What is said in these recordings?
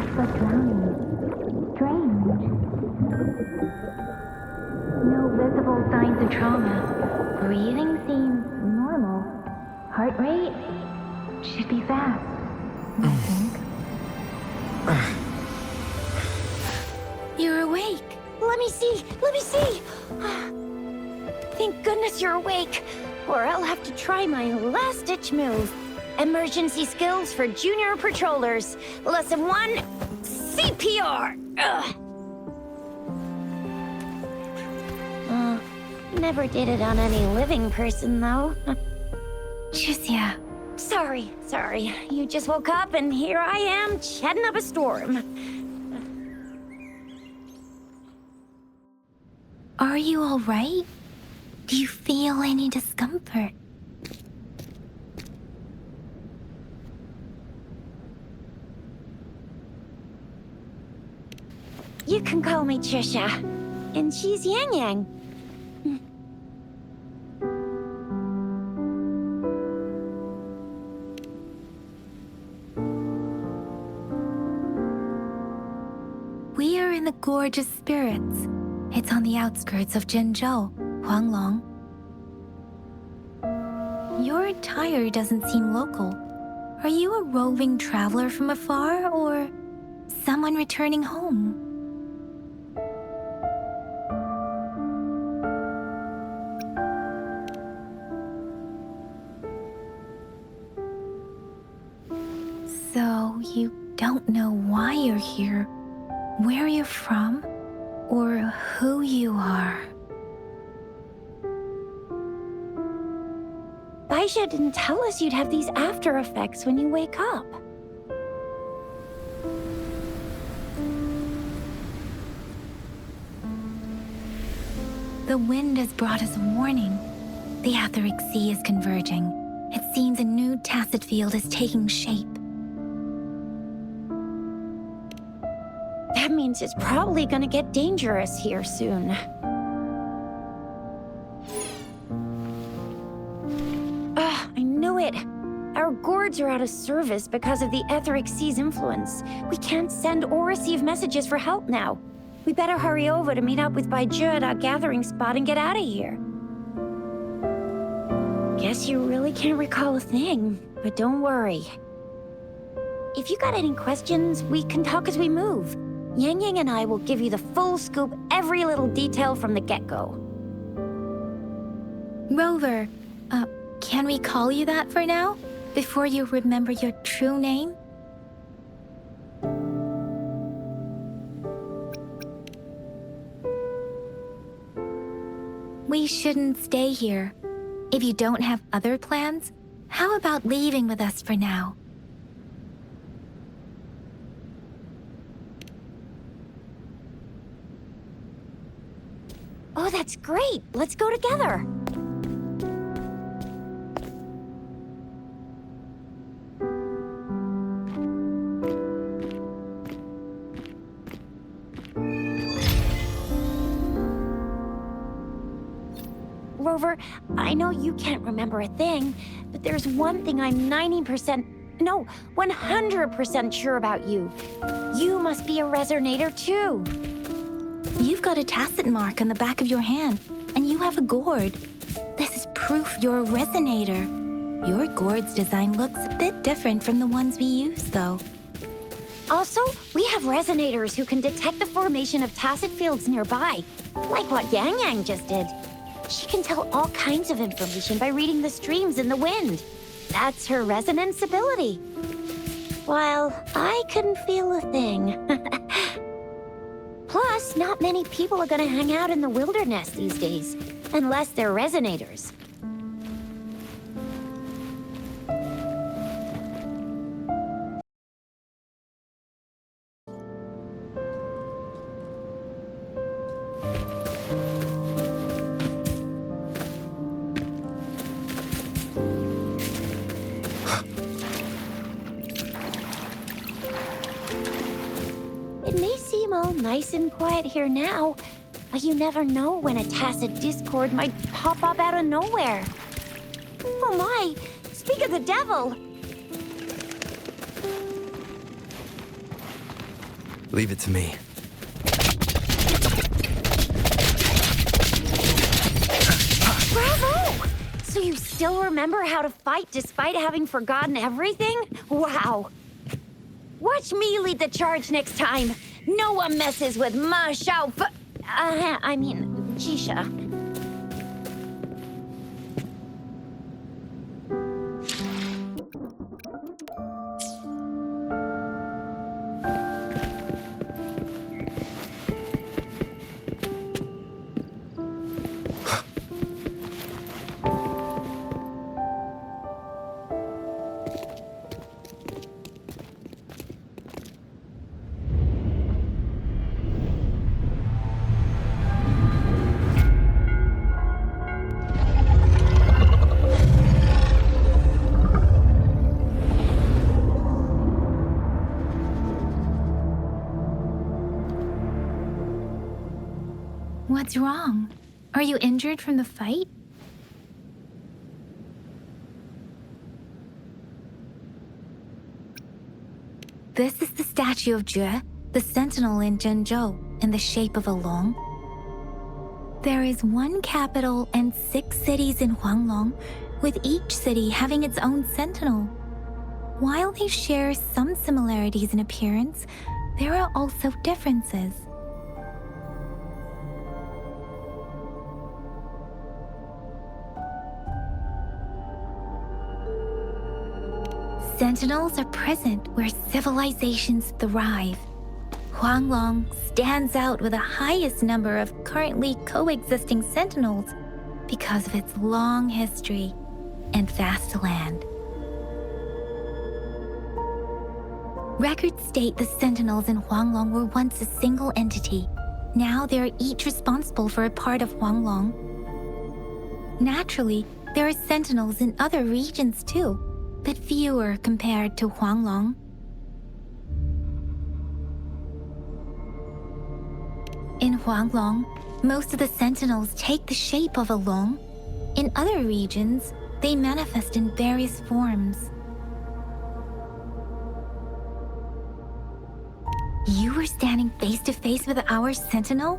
looks like drowning. Strange. No visible signs of trauma. Breathing seems normal. Heart rate should be fast, I think. You're awake. Let me see. Let me see. Thank goodness you're awake, or I'll have to try my last-ditch move. Emergency skills for junior patrollers. Lesson 1, CPR. Never did it on any living person, though. Jusia. Sorry. You just woke up, and here I am, chatting up a storm. Are you all right? Do you feel any discomfort? You can call me Trisha, and she's Yang Yang. We are in the Gorge of Spirits. It's on the outskirts of Zhenzhou, Huanglong. Your attire doesn't seem local. Are you a roving traveler from afar, or someone returning home? So, you don't know why you're here, where you're from, or who you are. Baisha didn't tell us you'd have these after effects when you wake up. The wind has brought us a warning. The Etheric Sea is converging. It seems a new tacit field is taking shape. That means it's probably gonna get dangerous here soon. I knew it! Our gourds are out of service because of the Etheric Sea's influence. We can't send or receive messages for help now. We better hurry over to meet up with Baiju at our gathering spot and get out of here. Guess you really can't recall a thing, but don't worry. If you got any questions, we can talk as we move. Yang Yang and I will give you the full scoop, every little detail from the get-go. Rover, can we call you that for now? Before you remember your true name? We shouldn't stay here. If you don't have other plans, how about leaving with us for now? Oh, that's great! Let's go together! Rover, I know you can't remember a thing, but there's one thing I'm 100% sure about you. You must be a resonator too. You've got a tacit mark on the back of your hand, and you have a gourd. This is proof you're a resonator. Your gourd's design looks a bit different from the ones we use, though. Also, we have resonators who can detect the formation of tacit fields nearby, like what Yang Yang just did. She can tell all kinds of information by reading the streams in the wind. That's her resonance ability. While I couldn't feel a thing. Plus, not many people are gonna hang out in the wilderness these days, unless they're resonators. It may seem all nice and quiet here now, but you never know when a tacit discord might pop up out of nowhere. Oh my! Speak of the devil! Leave it to me. Bravo! So you still remember how to fight despite having forgotten everything? Wow. Watch me lead the charge next time. No one messes with Ma Xiao Jisha. What's wrong? Are you injured from the fight? This is the statue of Jue, the sentinel in Zhenzhou, in the shape of a long. There is one capital and 6 cities in Huanglong, with each city having its own sentinel. While they share some similarities in appearance, there are also differences. Sentinels are present where civilizations thrive. Huanglong stands out with the highest number of currently coexisting sentinels because of its long history and vast land. Records state the sentinels in Huanglong were once a single entity. Now they are each responsible for a part of Huanglong. Naturally, there are sentinels in other regions too, but fewer compared to Huanglong. In Huanglong, most of the sentinels take the shape of a long. In other regions, they manifest in various forms. You were standing face to face with our sentinel?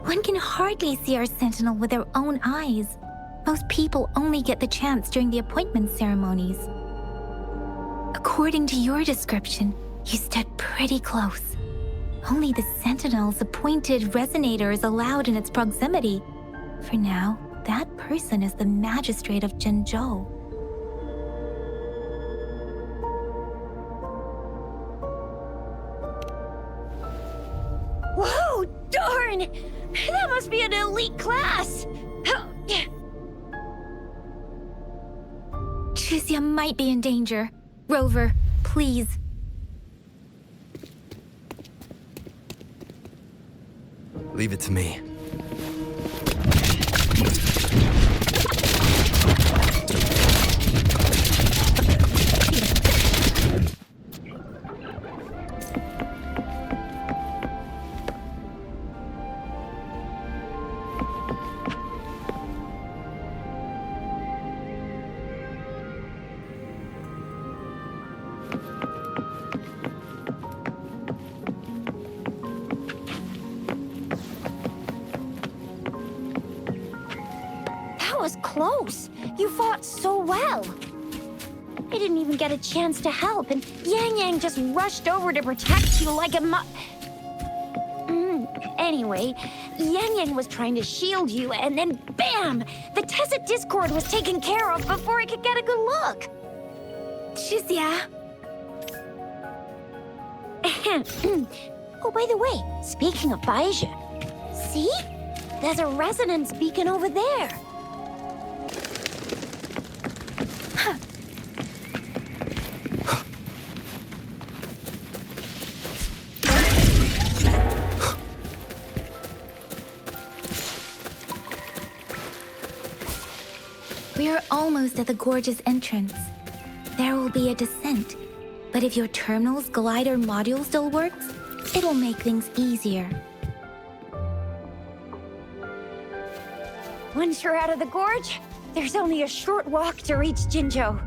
One can hardly see our sentinel with their own eyes. Most people only get the chance during the appointment ceremonies. According to your description, you stood pretty close. Only the sentinel's appointed resonator is allowed in its proximity. For now, that person is the magistrate of Zhenzhou. Whoa, darn! That must be an elite class! Tricia might be in danger. Rover, please. Leave it to me. Was close. You fought so well. I didn't even get a chance to help, and Yang Yang just rushed over to protect you like a Anyway, Yang Yang was trying to shield you, and then bam! The Tesset Discord was taken care of before I could get a good look. Tricia. Oh, by the way, speaking of Baizhi, see? There's a resonance beacon over there. We are almost at the gorge's entrance. There will be a descent, but if your terminal's glider module still works, it'll make things easier. Once you're out of the gorge, there's only a short walk to reach Jinzhou.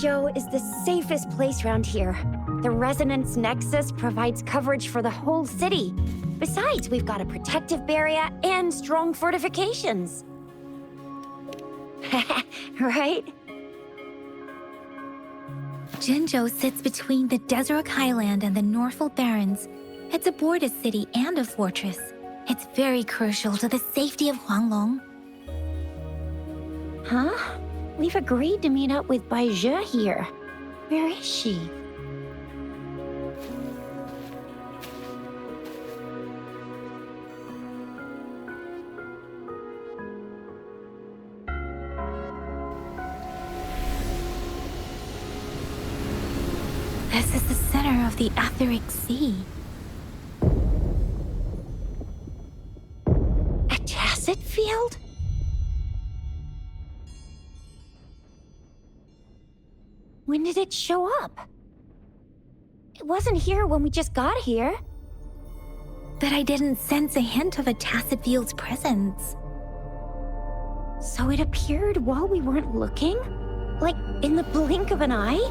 Jinzhou is the safest place around here. The Resonance Nexus provides coverage for the whole city. Besides, we've got a protective barrier and strong fortifications. Right? Jinzhou sits between the Desert Highland and the Norfolk Barrens. It's a border city and a fortress. It's very crucial to the safety of Huanglong. Huh? We've agreed to meet up with Bai Zhe here. Where is she? This is the center of the Etheric Sea. A tacit field? When did it show up? It wasn't here when we just got here. But I didn't sense a hint of a tacit field's presence. So it appeared while we weren't looking? Like in the blink of an eye?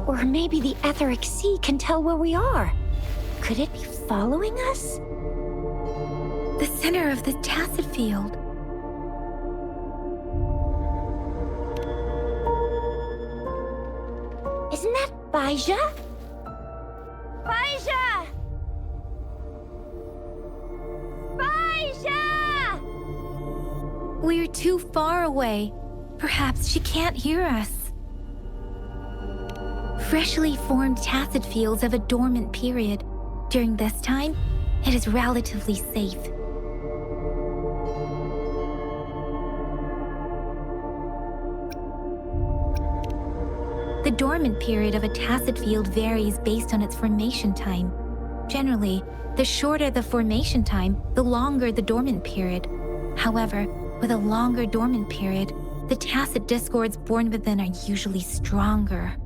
Or maybe the Etheric Sea can tell where we are. Could it be following us? The center of the tacit field. Isn't that Bai Zhe? Bai Zhe! Bai Zhe! We're too far away. Perhaps she can't hear us. Freshly formed tacit fields have a dormant period. During this time, it is relatively safe. The dormant period of a tacit field varies based on its formation time. Generally, the shorter the formation time, the longer the dormant period. However, with a longer dormant period, the tacit discords born within are usually stronger.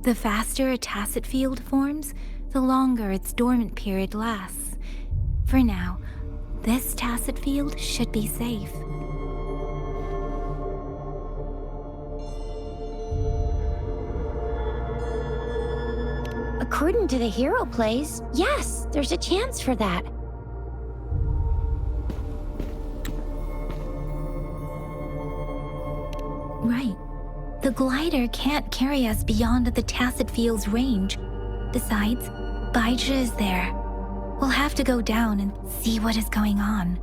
The faster a tacit field forms, the longer its dormant period lasts. For now, this tacit field should be safe. According to the hero plays, yes, there's a chance for that. Right. The glider can't carry us beyond the tacit field's range. Besides, Bai Zhe is there. We'll have to go down and see what is going on.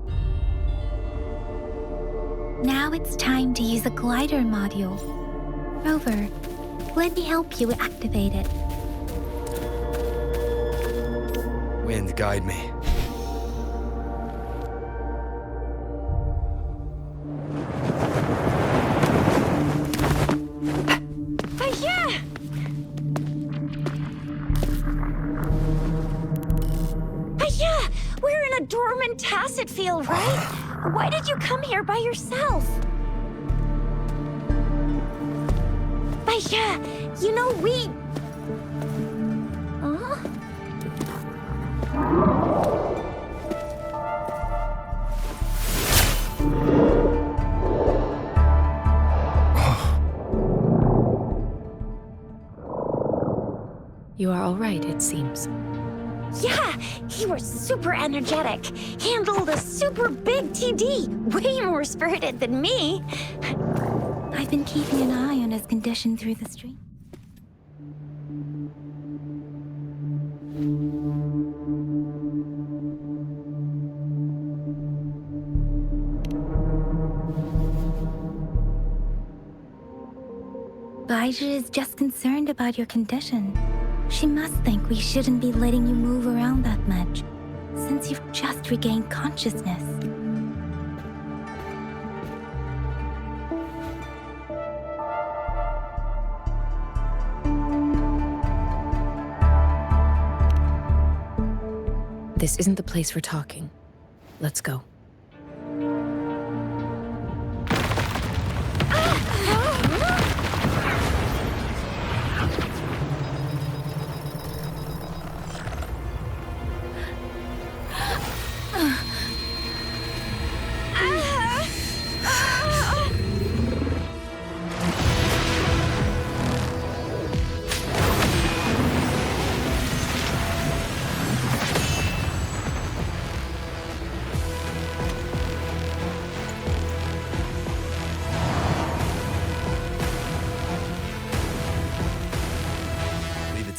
Now it's time to use a glider module. Rover, let me help you activate it. Wind, guide me. We're in a dormant tacit field, right? Why did you come here by yourself? Bai Zhe, you know we... Huh? You are all right, it seems. Yeah, he was super energetic. Handled a super big TD. Way more spirited than me. I've been keeping an eye on his condition through the stream. Bai Zhe is just concerned about your condition. She must think we shouldn't be letting you move around that much, since you've just regained consciousness. This isn't the place for talking. Let's go.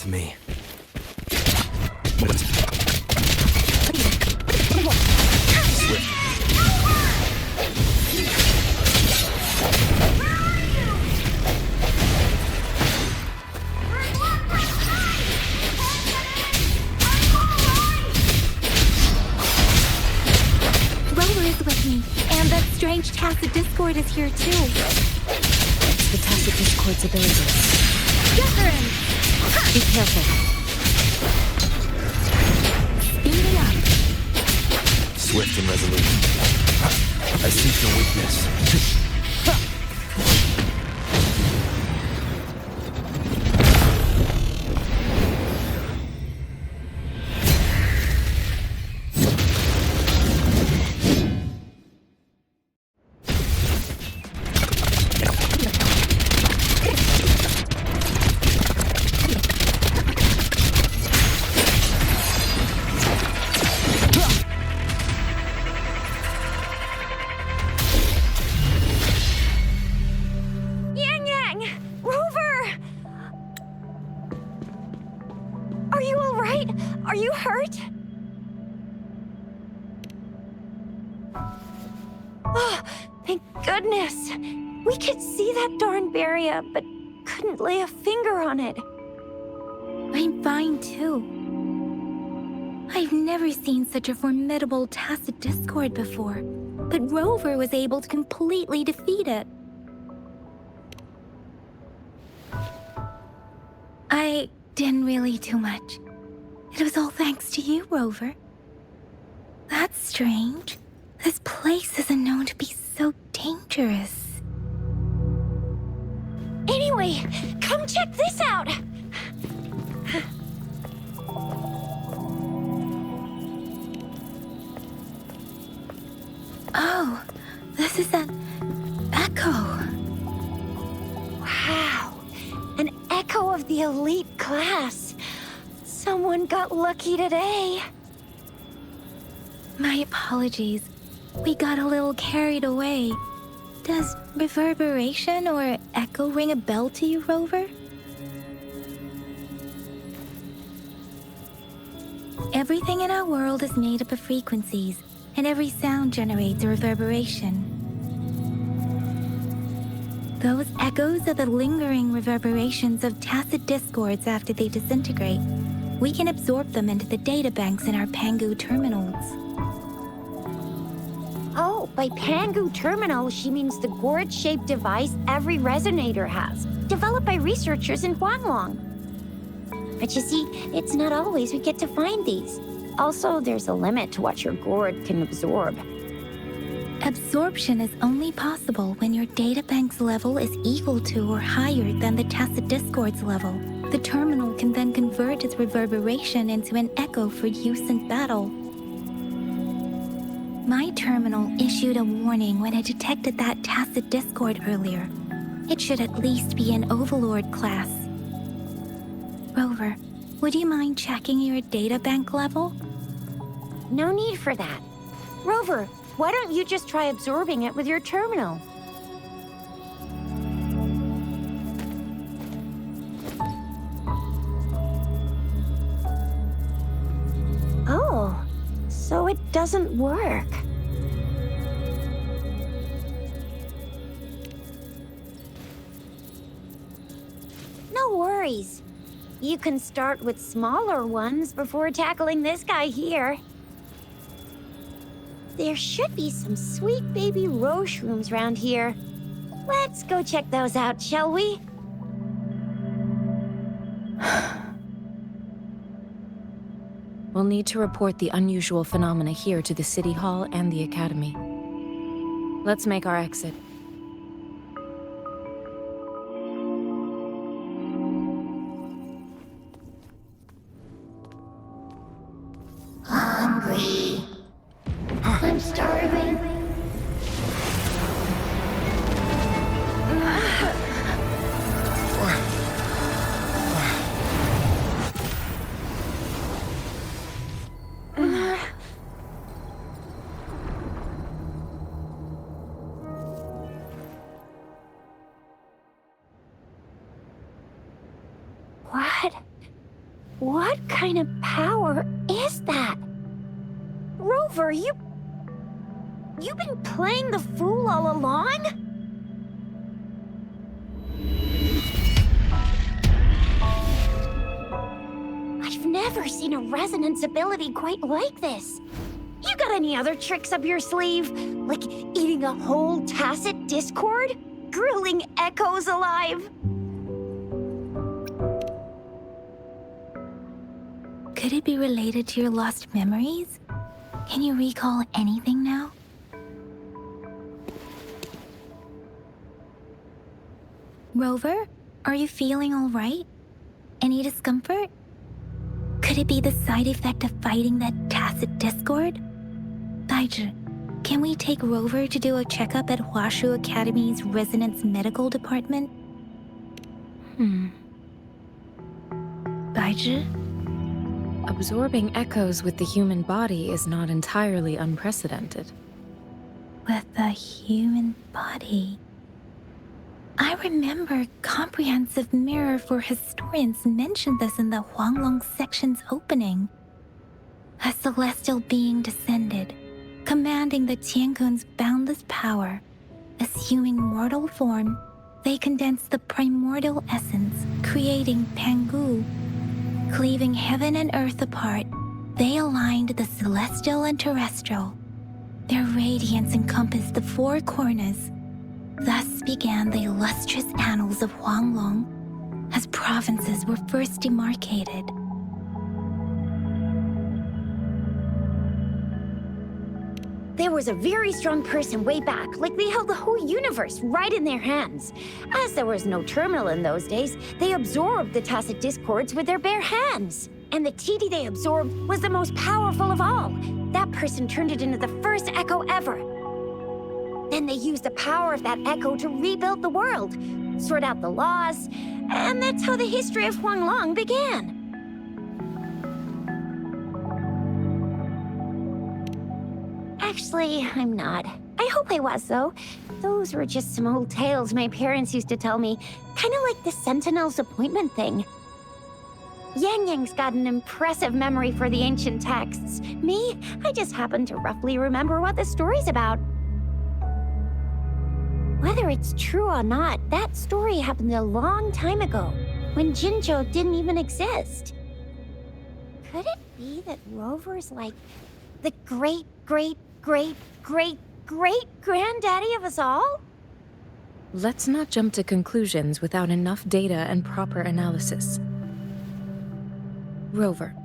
to me. Rover is with me, and that strange tacit discord is here too. The tacit discord's abilities. Utterance! Be careful. Speeding up. Swift and resolute. I seek no weakness. Yang! Rover! Are you alright? Are you hurt? Oh, thank goodness. We could see that darn barrier, but couldn't lay a finger on it. I'm fine too. I've never seen such a formidable tacit discord before, but Rover was able to completely defeat it. I didn't really do much. It was all thanks to you, Rover. That's strange. This place isn't known to be so dangerous. Anyway, come check this out! Oh, this is an echo. Wow, an echo of the elite class. Someone got lucky today. My apologies. We got a little carried away. Does reverberation or echo ring a bell to you, Rover? Everything in our world is made up of frequencies, and every sound generates a reverberation. Those echoes are the lingering reverberations of tacit discords after they disintegrate. We can absorb them into the databanks in our Pangu terminals. Oh, by Pangu Terminal, she means the gourd-shaped device every resonator has, developed by researchers in Huanglong. But you see, it's not always we get to find these. Also, there's a limit to what your gourd can absorb. Absorption is only possible when your databank's level is equal to or higher than the tacit discord's level. The terminal can then convert its reverberation into an echo for use in battle. My terminal issued a warning when it detected that tacit discord earlier. It should at least be an Overlord class. Rover, would you mind checking your databank level? No need for that. Rover, why don't you just try absorbing it with your terminal? Oh, so it doesn't work. No worries. You can start with smaller ones before tackling this guy here. There should be some sweet baby roche rooms around here. Let's go check those out, shall we? We'll need to report the unusual phenomena here to the City Hall and the Academy. Let's make our exit. Hungry. I'm starving. What kind of power is that? Rover, you've been playing the fool all along? I've never seen a resonance ability quite like this. You got any other tricks up your sleeve? Like eating a whole tacit discord? Grilling echoes alive? Could it be related to your lost memories? Can you recall anything now? Rover, are you feeling all right? Any discomfort? Could it be the side effect of fighting that tacit discord? Baizhi, can we take Rover to do a checkup at Huashu Academy's Resonance Medical Department? Baizhi? Absorbing echoes with the human body is not entirely unprecedented. With the human body. I remember Comprehensive Mirror for Historians mentioned this in the Huanglong section's opening. A celestial being descended, commanding the Tiankun's boundless power. Assuming mortal form, they condensed the primordial essence, creating Pangu. Cleaving heaven and earth apart, they aligned the celestial and terrestrial. Their radiance encompassed the four corners. Thus began the illustrious annals of Huanglong, as provinces were first demarcated. There was a very strong person way back, like they held the whole universe right in their hands. As there was no terminal in those days, they absorbed the tacit discords with their bare hands. And the TD they absorbed was the most powerful of all. That person turned it into the first echo ever. Then they used the power of that echo to rebuild the world, sort out the laws, and that's how the history of Huanglong began. Actually, I'm not. I hope I was, though. Those were just some old tales my parents used to tell me, kind of like the Sentinel's appointment thing. Yang Yang's got an impressive memory for the ancient texts. Me, I just happen to roughly remember what the story's about. Whether it's true or not, that story happened a long time ago, when Jinzhou didn't even exist. Could it be that Rover's like the great-great-great-great-great-granddaddy of us all? Let's not jump to conclusions without enough data and proper analysis. Rover.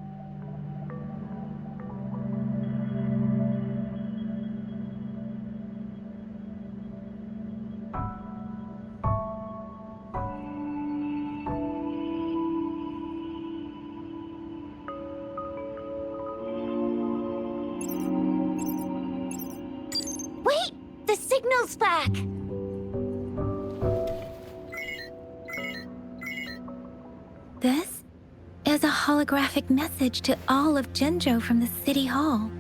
Wait! The signal's back! This is a holographic message to all of Jinzhou from the City Hall.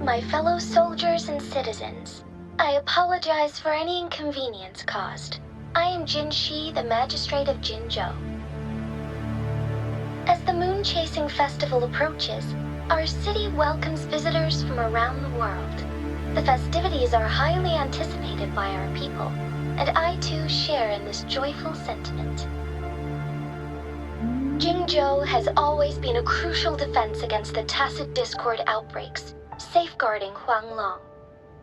My fellow soldiers and citizens, I apologize for any inconvenience caused. I am Jin Shi, the Magistrate of Jinzhou. As the Moon-Chasing Festival approaches, our city welcomes visitors from around the world. The festivities are highly anticipated by our people, and I too share in this joyful sentiment. Jinzhou has always been a crucial defense against the tacit discord outbreaks, safeguarding Huanglong.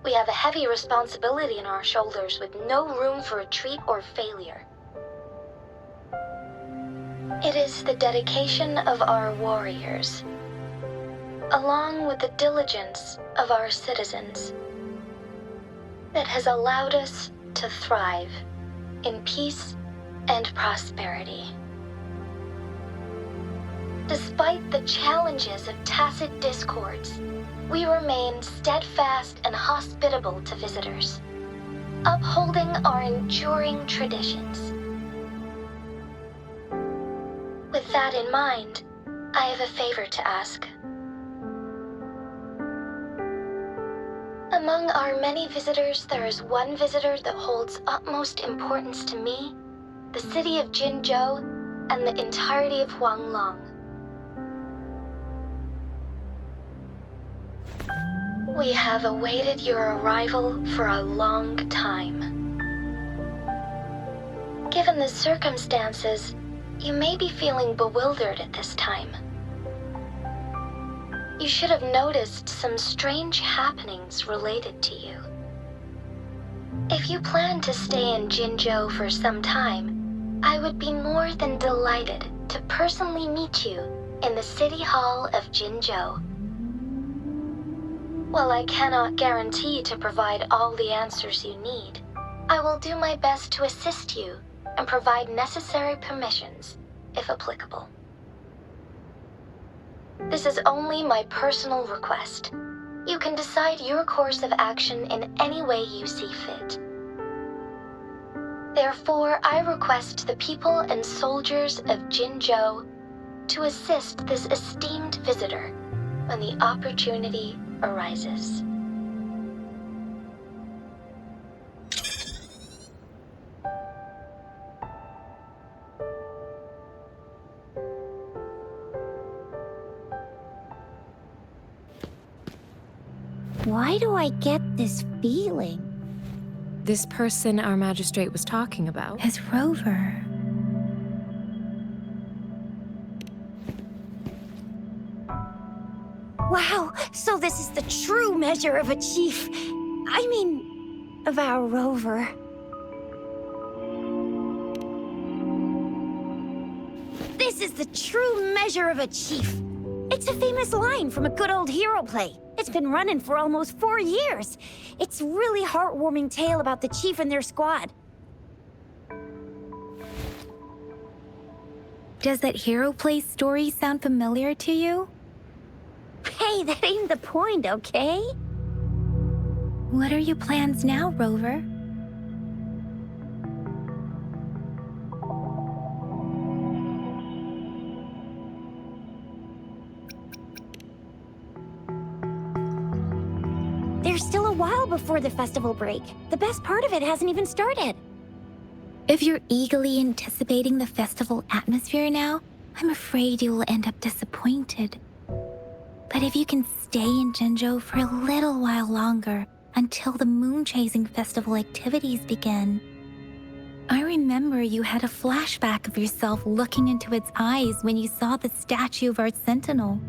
We have a heavy responsibility on our shoulders with no room for retreat or failure. It is the dedication of our warriors, along with the diligence of our citizens, that has allowed us to thrive in peace and prosperity. Despite the challenges of tacit discords, we remain steadfast and hospitable to visitors, upholding our enduring traditions. With that in mind, I have a favor to ask. A Among our many visitors, there is one visitor that holds utmost importance to me, the city of Jinzhou, and the entirety of Huanglong. We have awaited your arrival for a long time. Given the circumstances, you may be feeling bewildered at this time. You should have noticed some strange happenings related to you. If you plan to stay in Jinzhou for some time, I would be more than delighted to personally meet you in the City Hall of Jinzhou. While I cannot guarantee to provide all the answers you need, I will do my best to assist you and provide necessary permissions, if applicable. This is only my personal request. You can decide your course of action in any way you see fit. Therefore, I request the people and soldiers of Jinzhou to assist this esteemed visitor when the opportunity arises. Why do I get this feeling? This person our magistrate was talking about. As Rover. Wow, so this is the true measure of a chief. I mean, of our rover. This is the true measure of a chief. It's a famous line from a good old hero play. It's been running for almost 4 years. It's a really heartwarming tale about the chief and their squad. Does that hero play story sound familiar to you? Hey, that ain't the point, okay? What are your plans now, Rover? There's still a while before the festival break. The best part of it hasn't even started. If you're eagerly anticipating the festival atmosphere now, I'm afraid you will end up disappointed. But if you can stay in Jinzhou for a little while longer, until the moon-chasing festival activities begin. I remember you had a flashback of yourself looking into its eyes when you saw the statue of our sentinel.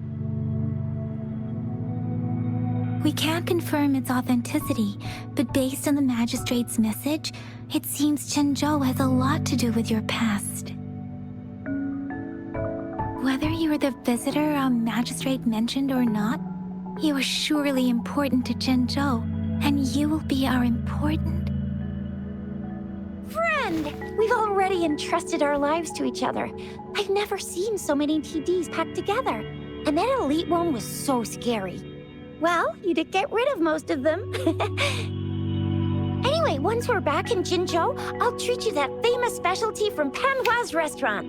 We can't confirm its authenticity, but based on the magistrate's message, it seems Jinzhou has a lot to do with your past. Whether you are the visitor our magistrate mentioned or not, you are surely important to Jinzhou, and you will be our important friend! We've already entrusted our lives to each other. I've never seen so many TDs packed together. And that elite one was so scary. Well, you did get rid of most of them. Anyway, once we're back in Jinzhou, I'll treat you that famous specialty from Panhua's restaurant.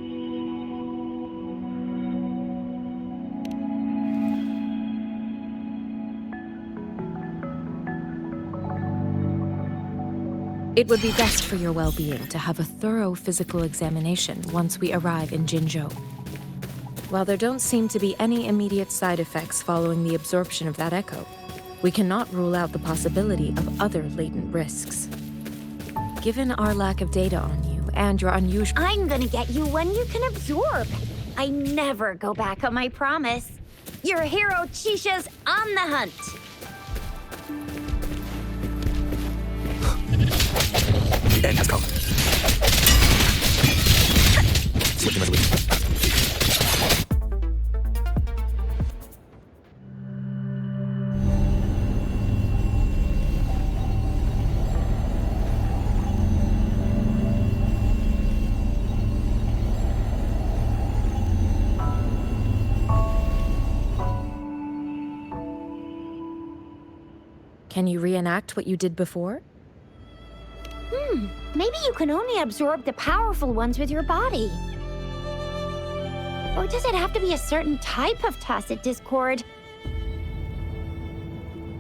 It would be best for your well-being to have a thorough physical examination once we arrive in Jinzhou. While there don't seem to be any immediate side effects following the absorption of that echo, we cannot rule out the possibility of other latent risks. Given our lack of data on you and your unusual— I'm gonna get you one you can absorb. I never go back on my promise. Your hero Chisha's on the hunt. The end has come. Swift and resolute. Can you reenact what you did before? Maybe you can only absorb the powerful ones with your body. Or does it have to be a certain type of tacit discord?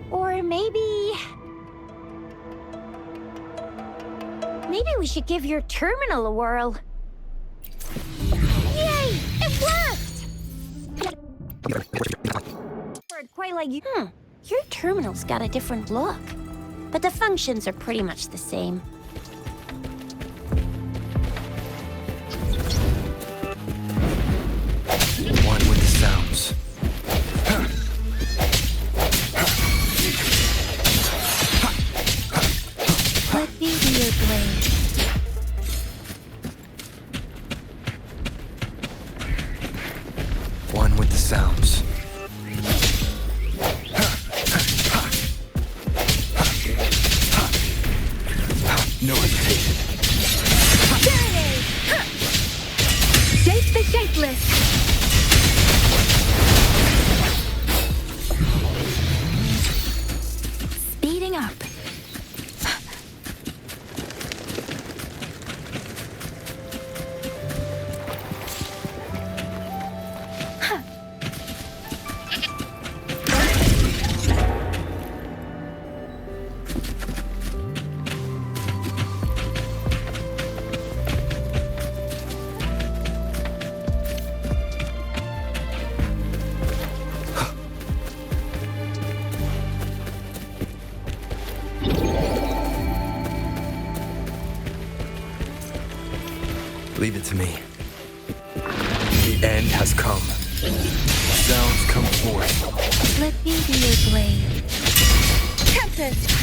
Or maybe Maybe we should give your terminal a whirl. Yay! It worked! Quite like you. Your terminal's got a different look, but the functions are pretty much the same. One with the sounds. Let me be your blade. One with the sounds. No hesitation. Shape the shapeless! Speeding up. Leave it to me. The end has come. Sounds come forth. Let me be your blade. Tempest!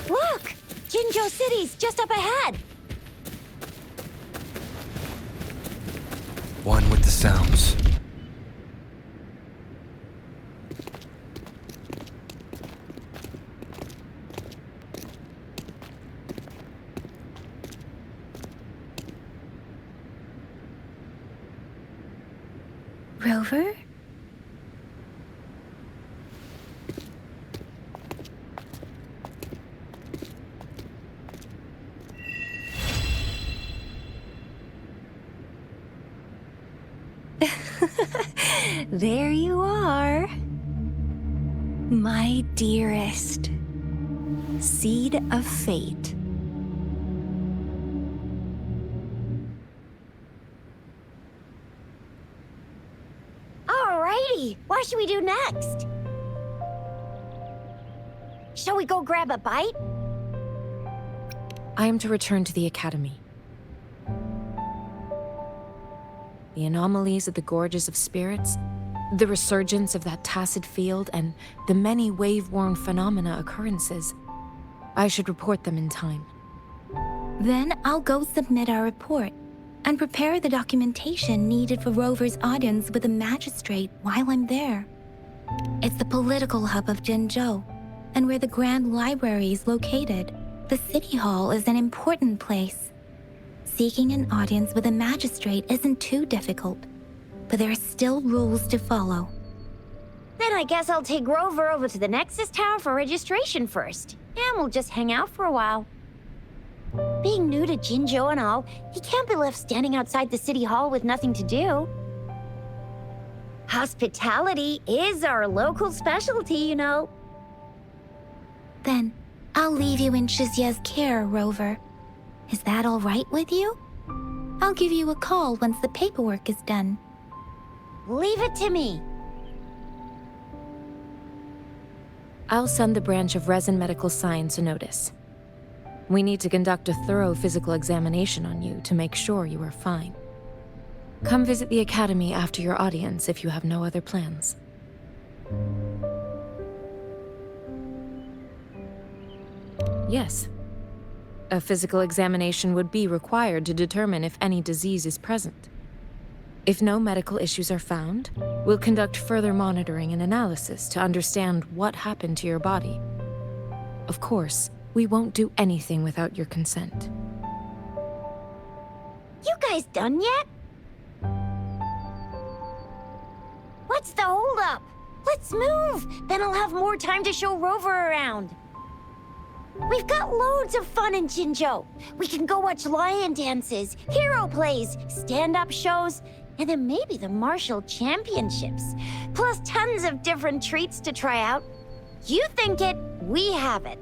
Look! Jinzhou City's just up ahead! One with the sounds. Rover? There you are. My dearest. Seed of fate. Alrighty, what should we do next? Shall we go grab a bite? I am to return to the Academy. The anomalies of the Gorges of Spirits, the resurgence of that tacit field, and the many wave-worn phenomena occurrences. I should report them in time. Then I'll go submit our report and prepare the documentation needed for Rover's audience with the magistrate while I'm there. It's the political hub of Jinzhou, and where the Grand Library is located, the City Hall is an important place. Seeking an audience with a magistrate isn't too difficult, but there are still rules to follow. Then I guess I'll take Rover over to the Nexus Tower for registration first, and we'll just hang out for a while. Being new to Jinzhou and all, he can't be left standing outside the City Hall with nothing to do. Hospitality is our local specialty, you know. Then I'll leave you in Shizia's care, Rover. Is that all right with you? I'll give you a call once the paperwork is done. Leave it to me. I'll send the branch of Resin Medical Science a notice. We need to conduct a thorough physical examination on you to make sure you are fine. Come visit the Academy after your audience if you have no other plans. Yes. A physical examination would be required to determine if any disease is present. If no medical issues are found, we'll conduct further monitoring and analysis to understand what happened to your body. Of course, We won't do anything without your consent. You guys done yet? What's the holdup? Let's move! Then I'll have more time to show Rover around. We've got loads of fun in Jinzhou. We can go watch lion dances, hero plays, stand-up shows, and then maybe the martial championships. Plus tons of different treats to try out. You think it, we have it.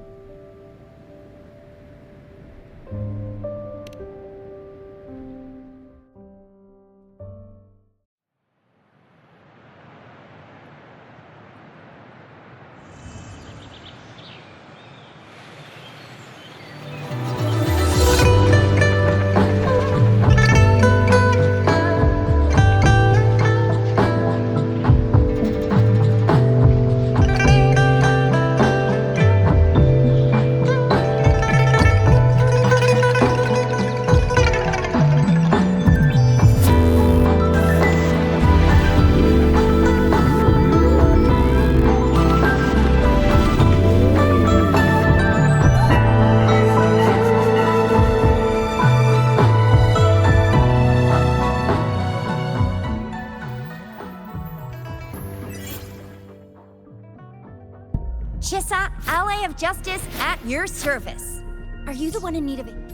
Shisa, ally of justice, at your service. Are you the one in need of it?